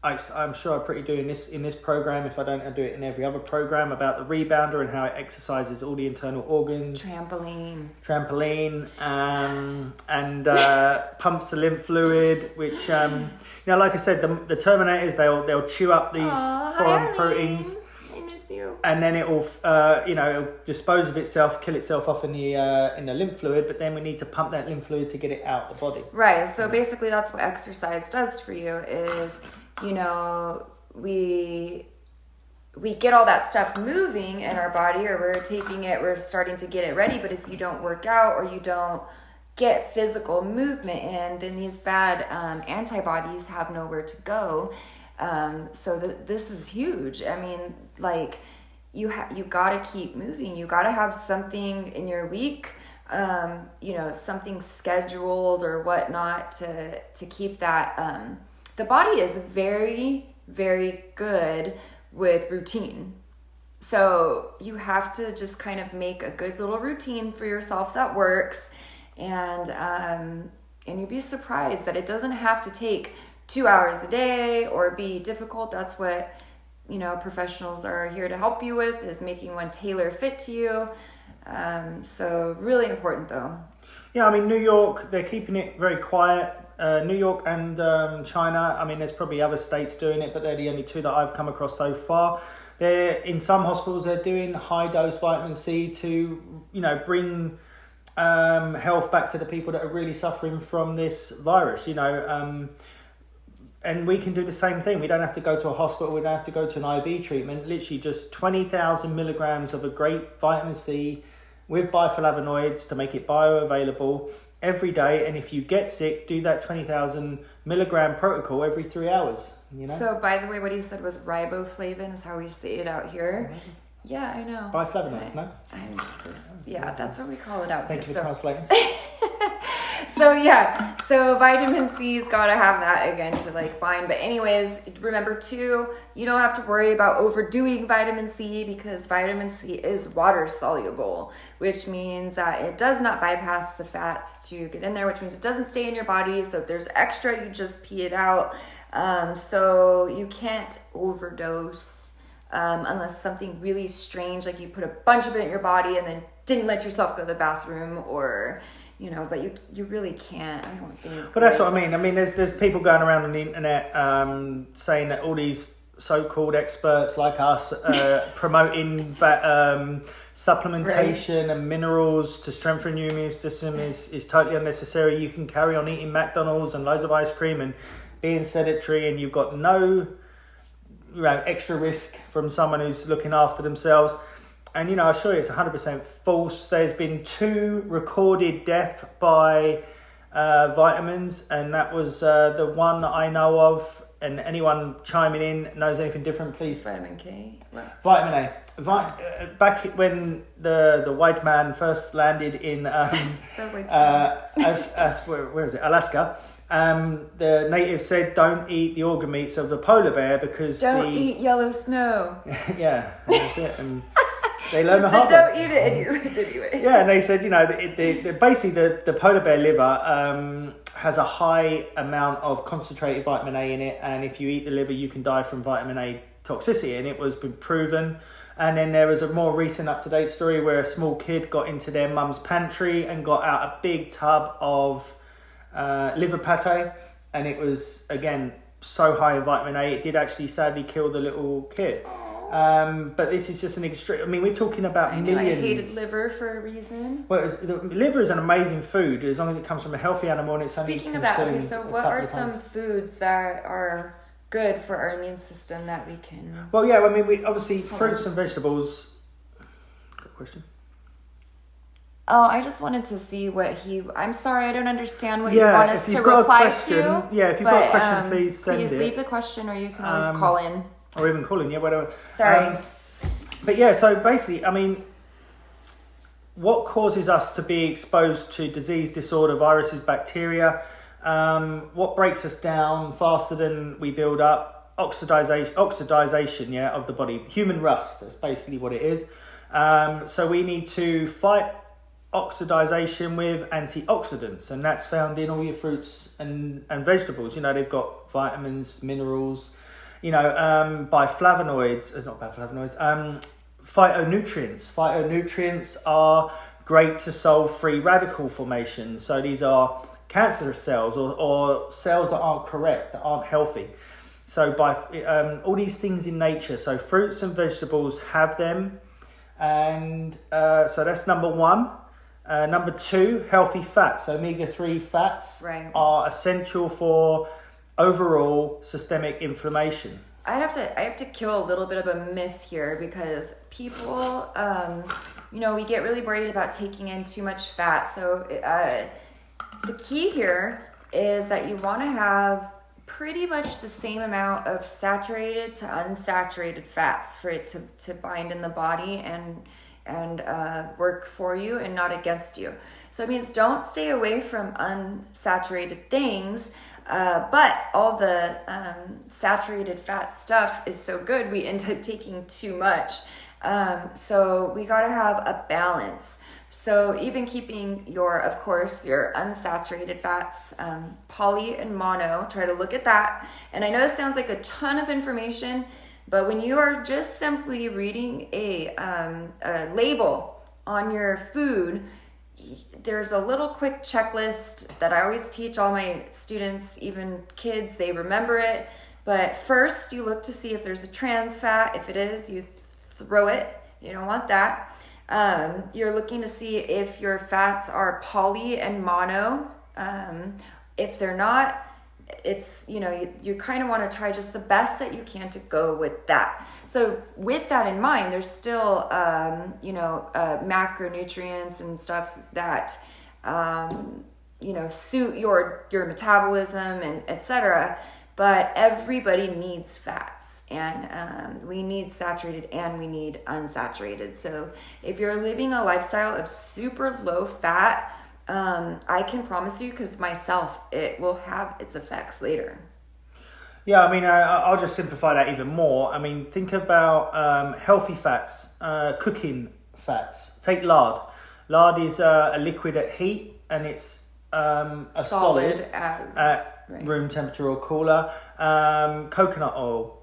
I'm sure I pretty do in this program, if I don't, I do it in every other program, about the rebounder and how it exercises all the internal organs. Trampoline, and pumps the lymph fluid, which like I said, the Terminators, they'll chew up these foreign proteins. I miss you. And then it will it'll dispose of itself, kill itself off in the lymph fluid, but then we need to pump that lymph fluid to get it out the body. Right. So basically that's what exercise does for you is, we get all that stuff moving in our body, or we're starting to get it ready. But if you don't work out, or you don't get physical movement in, then these bad antibodies have nowhere to go. So this is huge. I mean, like you gotta keep moving. You gotta have something in your week, something scheduled or whatnot to keep that. The body is very, very good with routine. So you have to just kind of make a good little routine for yourself that works. And you'd be surprised that it doesn't have to take 2 hours a day or be difficult. That's what, professionals are here to help you with, is making one tailor fit to you. So really important though. Yeah, I mean, New York, they're keeping it very quiet. New York and China, I mean, there's probably other states doing it, but they're the only two that I've come across so far. In some hospitals, they're doing high dose vitamin C to, bring health back to the people that are really suffering from this virus, and we can do the same thing. We don't have to go to a hospital. We don't have to go to an IV treatment. Literally just 20,000 milligrams of a great vitamin C with biflavonoids to make it bioavailable every day. And if you get sick, do that 20,000 milligram protocol every 3 hours. So, by the way, what he said was riboflavin is how we say it out here. Right. Yeah, I know. Biflavonoids, no? That's what we call it out Thank here. you for translating. So vitamin C's gotta have that again to bind. But anyways, remember too, you don't have to worry about overdoing vitamin C, because vitamin C is water soluble, which means that it does not bypass the fats to get in there, which means it doesn't stay in your body. So if there's extra, you just pee it out. So you can't overdose unless something really strange, like you put a bunch of it in your body and then didn't let yourself go to the bathroom, or but you really can't. I don't think. But that's what I mean. I mean, there's people going around on the internet saying that all these so-called experts like us promoting that supplementation and minerals to strengthen your immune system is totally unnecessary. You can carry on eating McDonald's and loads of ice cream and being sedentary, and you've got no extra risk from someone who's looking after themselves. And, I assure you it's 100% false. There's been 2 recorded deaths by vitamins, and that was the one that I know of. And anyone chiming in knows anything different, please. Vitamin K? What? Vitamin A. Back when the white man first landed in where is it? Alaska. The natives said don't eat the organ meats of the polar bear because don't eat yellow snow. Yeah, that's it. And they learn the hard way. Don't eat it anyway. Yeah, and they said, basically the polar bear liver has a high amount of concentrated vitamin A in it, and if you eat the liver, you can die from vitamin A toxicity, and it was been proven. And then there was a more recent up-to-date story where a small kid got into their mum's pantry and got out a big tub of liver pate, and it was, again, so high in vitamin A, it did actually sadly kill the little kid. But this is just an extreme. I mean, we're talking about millions. I hated liver for a reason. Well, the liver is an amazing food as long as it comes from a healthy animal and it's only Speaking of consumed. that, okay, so what are some foods that are good for our immune system that we can. Well, yeah, I mean, we obviously fruits and vegetables. Good question. Oh, I just wanted to see what I'm sorry, I don't understand what you Yeah, want us if to you've got a reply question, to. yeah, if you've got a question, please send please it. leave the question, or you can always call in. Or even calling, yeah, whatever. Sorry. But yeah, so basically, I mean, what causes us to be exposed to disease, disorder, viruses, bacteria? What breaks us down faster than we build up? Oxidization, yeah, of the body. Human rust, that's basically what it is. So we need to fight oxidization with antioxidants, and that's found in all your fruits and vegetables. You know, they've got vitamins, minerals, you know, phytonutrients. Phytonutrients are great to solve free radical formation. So these are cancerous cells or cells that aren't correct, that aren't healthy. So by all these things in nature, so fruits and vegetables have them. And so that's number one. Number two, healthy fats. Omega-3 fats are essential for overall systemic inflammation. I have to kill a little bit of a myth here, because people, you know, we get really worried about taking in too much fat. So the key here is that you want to have pretty much the same amount of saturated to unsaturated fats for it to bind in the body and work for you and not against you. So it means don't stay away from unsaturated things, but all the saturated fat stuff is so good we end up taking too much. So we got to have a balance. So even keeping your unsaturated fats, poly and mono, try to look at that. And I know this sounds like a ton of information, but when you are just simply reading a label on your food, there's a little quick checklist that I always teach all my students, even kids, they remember it. But first you look to see if there's a trans fat. If it is, you throw it. You don't want that. You're looking to see if your fats are poly and mono. If they're not, it's, you know, you kind of want to try just the best that you can to go with that. So with that in mind, there's still, macronutrients and stuff that, suit your metabolism and etc. But everybody needs fats, and we need saturated and we need unsaturated. So if you're living a lifestyle of super low fat, I can promise you, because myself, it will have its effects later. Yeah, I mean, I'll just simplify that even more. I mean, think about healthy fats, cooking fats. Take lard. Lard is a liquid at heat, and it's a solid at room temperature or cooler. Coconut oil,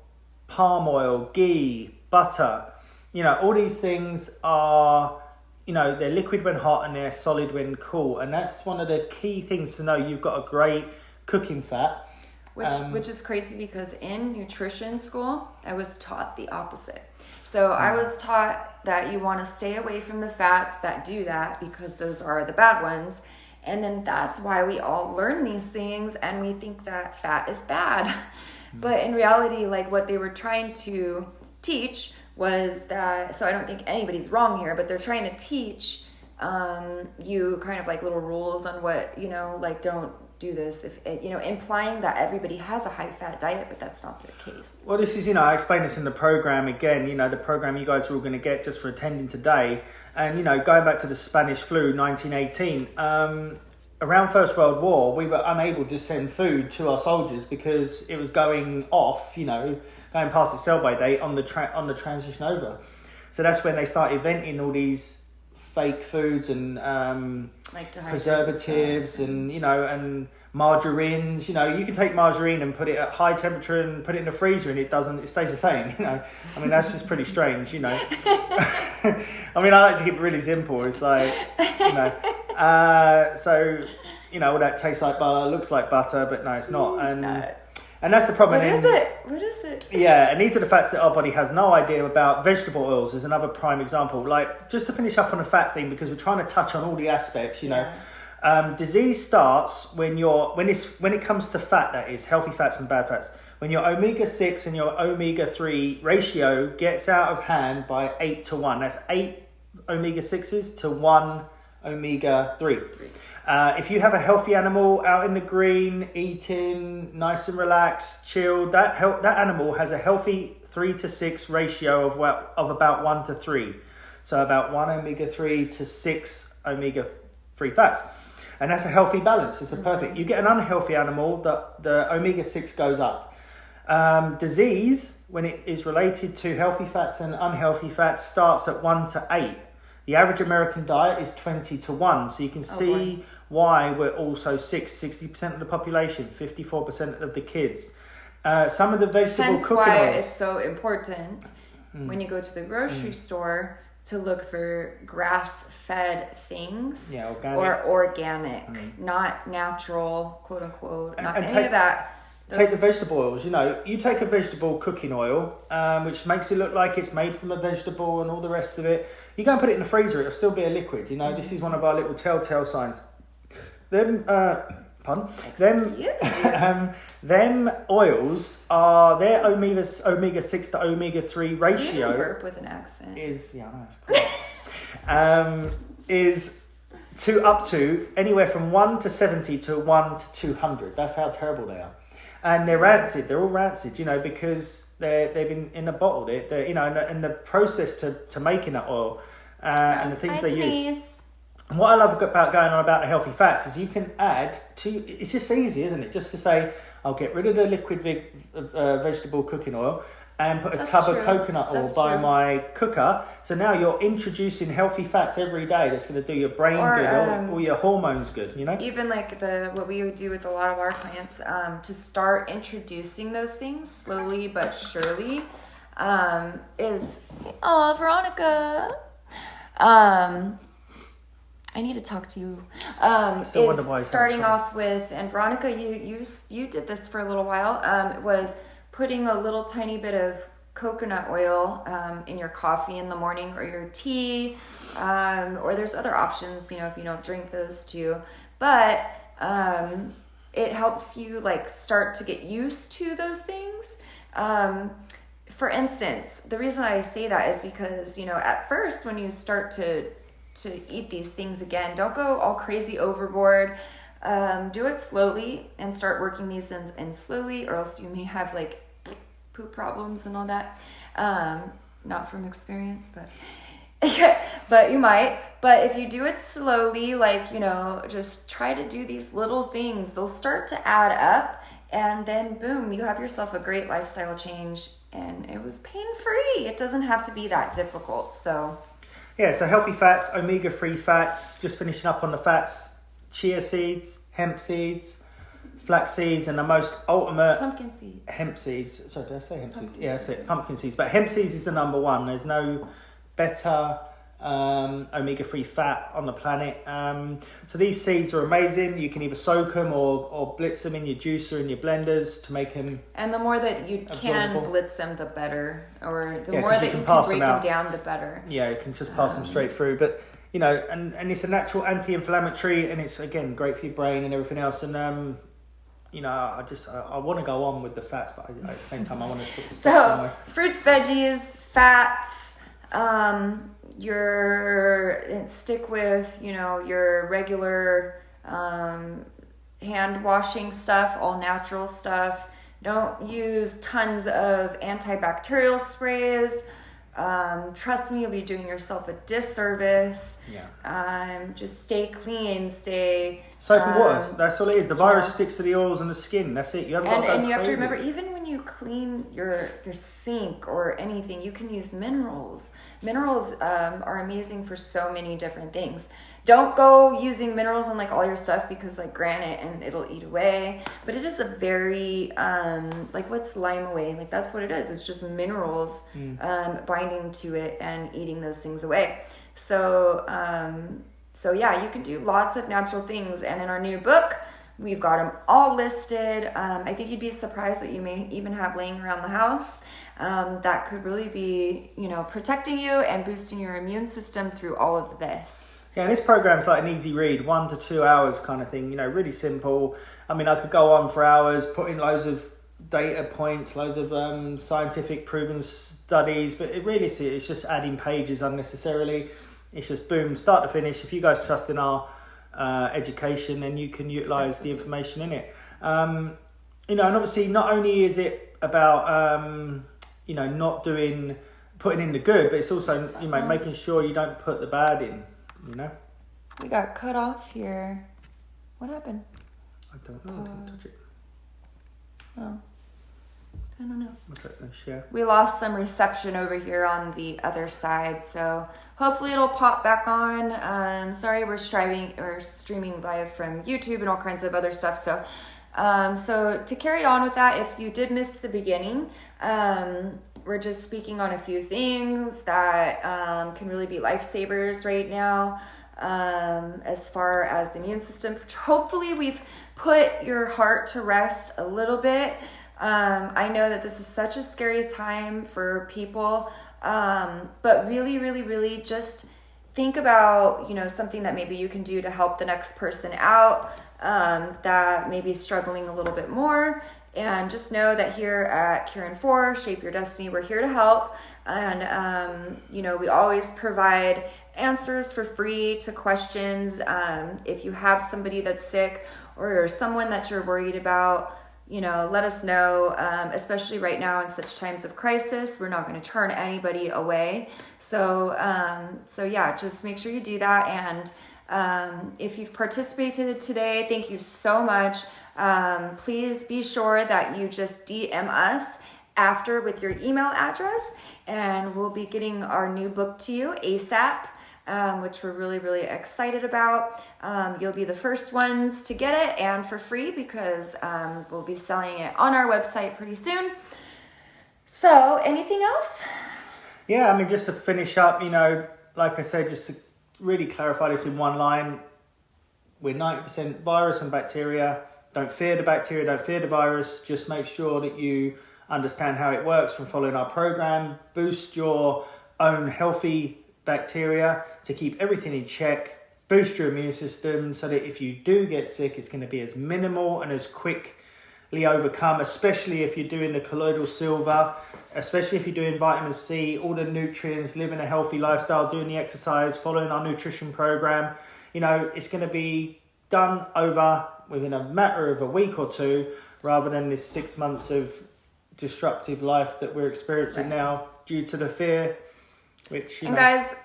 palm oil, ghee, butter. You know, all these things are, you know, they're liquid when hot and they're solid when cool. And that's one of the key things to know. You've got a great cooking fat. Which is crazy, because in nutrition school, I was taught the opposite. So I was taught that you want to stay away from the fats that do that, because those are the bad ones. And then that's why we all learn these things and we think that fat is bad. But in reality, like, what they were trying to teach was that, so I don't think anybody's wrong here, but they're trying to teach you kind of like little rules on what, you know, like, don't do this, if it, you know, implying that everybody has a high fat diet, but that's not the case. Well, this is, you know, I explained this in the program again, you know, the program you guys are all going to get just for attending today. And, you know, going back to the Spanish flu, 1918, around First World War, we were unable to send food to our soldiers because it was going off, you know, going past its sell-by date on the transition over. So that's when they started inventing all these fake foods and like preservatives and, you know, and margarines. You know, you can take margarine and put it at high temperature and put it in the freezer and it stays the same, you know. I mean, that's just pretty strange, you know. I mean, I like to keep it really simple. It's like, you know, so, you know, all that tastes like butter, looks like butter, but no, it's not. And that's the problem. What is it? Yeah, and these are the fats that our body has no idea about. Vegetable oils is another prime example. Like, just to finish up on the fat thing, because we're trying to touch on all the aspects, you know. Disease starts when it comes to fat, that is, healthy fats and bad fats, when your omega-6 and your omega-3 ratio gets out of hand by 8 to 1. That's 8 omega-6s to 1 omega-3. If you have a healthy animal out in the green, eating, nice and relaxed, chilled, that animal has a healthy 3 to 6 ratio of about 1 to 3. So about 1 omega-3 to 6 omega-3 fats. And that's a healthy balance. It's a perfect. You get an unhealthy animal, the omega-6 goes up. Disease, when it is related to healthy fats and unhealthy fats, starts at 1 to 8. The average American diet is 20 to 1. So you can see why we're also 60% of the population, 54% of the kids. Some of the vegetable Hence cooking why oils. it's so important when you go to the grocery store to look for grass-fed things, or organic, not natural, quote unquote, not any of that. Take the vegetable oils. You take a vegetable cooking oil, which makes it look like it's made from a vegetable and all the rest of it. You go and put it in the freezer; it'll still be a liquid. This is one of our little telltale signs. Them oils are their omega-6 to omega-3 ratio. You burp with an accent. Is up to anywhere from 1 to 70 to 1 to 200. That's how terrible they are. And they're rancid. They're all rancid, because they've been in a bottle. They're and the process to making that oil and the things they use. And what I love about going on about the healthy fats is you can add to. It's just easy, isn't it? Just to say, I'll get rid of the liquid vegetable cooking oil and put a tub of coconut oil by my cooker. So now you're introducing healthy fats every day. That's going to do your brain good, or your hormones good. Even like what we would do with a lot of our clients, to start introducing those things slowly but surely, is Veronica. I need to talk to you. Still wonder why starting off with, and Veronica, you did this for a little while. Was putting a little tiny bit of coconut oil in your coffee in the morning or your tea, or there's other options, if you don't drink those too. But it helps you start to get used to those things. For instance, the reason I say that is because, at first when you start to eat these things again, don't go all crazy overboard. Do it slowly and start working these things in slowly, or else you may have poop problems and all that. Not from experience, but you might. But if you do it slowly, just try to do these little things, they'll start to add up, and then boom, you have yourself a great lifestyle change, and it was pain-free. It doesn't have to be that difficult. So healthy fats, omega-3 fats, just finishing up on the fats, chia seeds, hemp seeds, flax seeds, and the most ultimate... Pumpkin seeds. Hemp seeds. Sorry, did I say hemp seeds? Yeah, I said pumpkin seeds. But hemp seeds is the number one. There's no better omega-3 fat on the planet. So these seeds are amazing. You can either soak them or blitz them in your juicer and your blenders to make them... And the more that you can blitz them, the better. Or the more that you can break them down, the better. Yeah, you can just pass them straight through. But, and it's a natural anti-inflammatory, and it's, again, great for your brain and everything else. And, I want to go on with the fats, but at the same time, I want to sort of stop somewhere. Fruits, veggies, fats, stick with, your regular hand washing stuff, all natural stuff. Don't use tons of antibacterial sprays. Trust me, you'll be doing yourself a disservice. Just stay clean, stay... Soap and water, that's all it is. The virus sticks to the oils and the skin, that's it. You haven't got to go and you have to crazy. remember, even when you clean your sink or anything, you can use minerals. Minerals are amazing for so many different things. Don't go using minerals on all your stuff, because granite and it'll eat away. But it is a very what's lime away? That's what it is. It's just minerals binding to it and eating those things away. So yeah, you can do lots of natural things. And in our new book, we've got them all listed. I think you'd be surprised that you may even have laying around the house. That could really be, protecting you and boosting your immune system through all of this. Yeah, and this program's like an easy read, 1 to 2 hours kind of thing, really simple. I mean, I could go on for hours, put in loads of data points, loads of scientific proven studies, but it really it's just adding pages unnecessarily. It's just boom, start to finish. If you guys trust in our education, then you can utilize the information in it. You know, and obviously not only is it about you know, not putting in the good, but it's also, you know, making sure you don't put the bad in, you know. We got cut off here. What happened? I don't know. I didn't touch it. Oh, I don't know. What's that thing? Share. We lost some reception over here on the other side, so hopefully it'll pop back on. Sorry, we're streaming live from YouTube and all kinds of other stuff. So, so to carry on with that, if you did miss the beginning, we're just speaking on a few things that can really be lifesavers right now. As far as the immune system, hopefully we've put your heart to rest a little bit. I know that this is such a scary time for people, but really, really, really just think about, you know, something that maybe you can do to help the next person out that may be struggling a little bit more. And just know that here at Kieran 4, Shape Your Destiny, we're here to help. And, you know, we always provide answers for free to questions. If you have somebody that's sick or someone that you're worried about, you know, let us know, especially right now in such times of crisis. We're not going to turn anybody away. So, so yeah, just make sure you do that. And if you've participated today, thank you so much. Please be sure that you just DM us after with your email address, and we'll be getting our new book to you ASAP, which we're really, really excited about. You'll be the first ones to get it, and for free, because we'll be selling it on our website pretty soon. So anything else? Yeah, I mean, just to finish up, you know, like I said, just to really clarify this in one line, we're 90% virus and bacteria. Don't fear the bacteria, don't fear the virus. Just make sure that you understand how it works from following our program. Boost your own healthy bacteria to keep everything in check. Boost your immune system so that if you do get sick, it's going to be as minimal and as quickly overcome, especially if you're doing the colloidal silver, especially if you're doing vitamin C, all the nutrients, living a healthy lifestyle, doing the exercise, following our nutrition program. You know, it's going to be done over within a matter of a week or two, rather than this 6 months of disruptive life that we're experiencing now due to the fear, which, you know. Guys,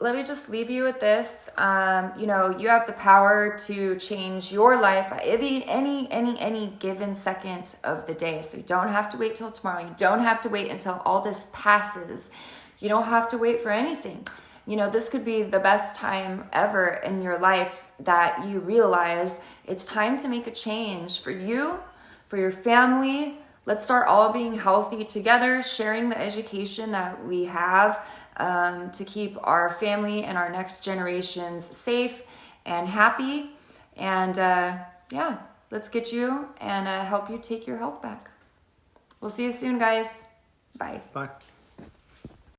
let me just leave you with this. You know, you have the power to change your life at any given second of the day. So you don't have to wait till tomorrow. You don't have to wait until all this passes. You don't have to wait for anything. You know, this could be the best time ever in your life that you realize it's time to make a change for you, for your family. Let's start all being healthy together, sharing the education that we have to keep our family and our next generations safe and happy. And yeah, let's get you and help you take your health back. We'll see you soon, guys. Bye. Bye.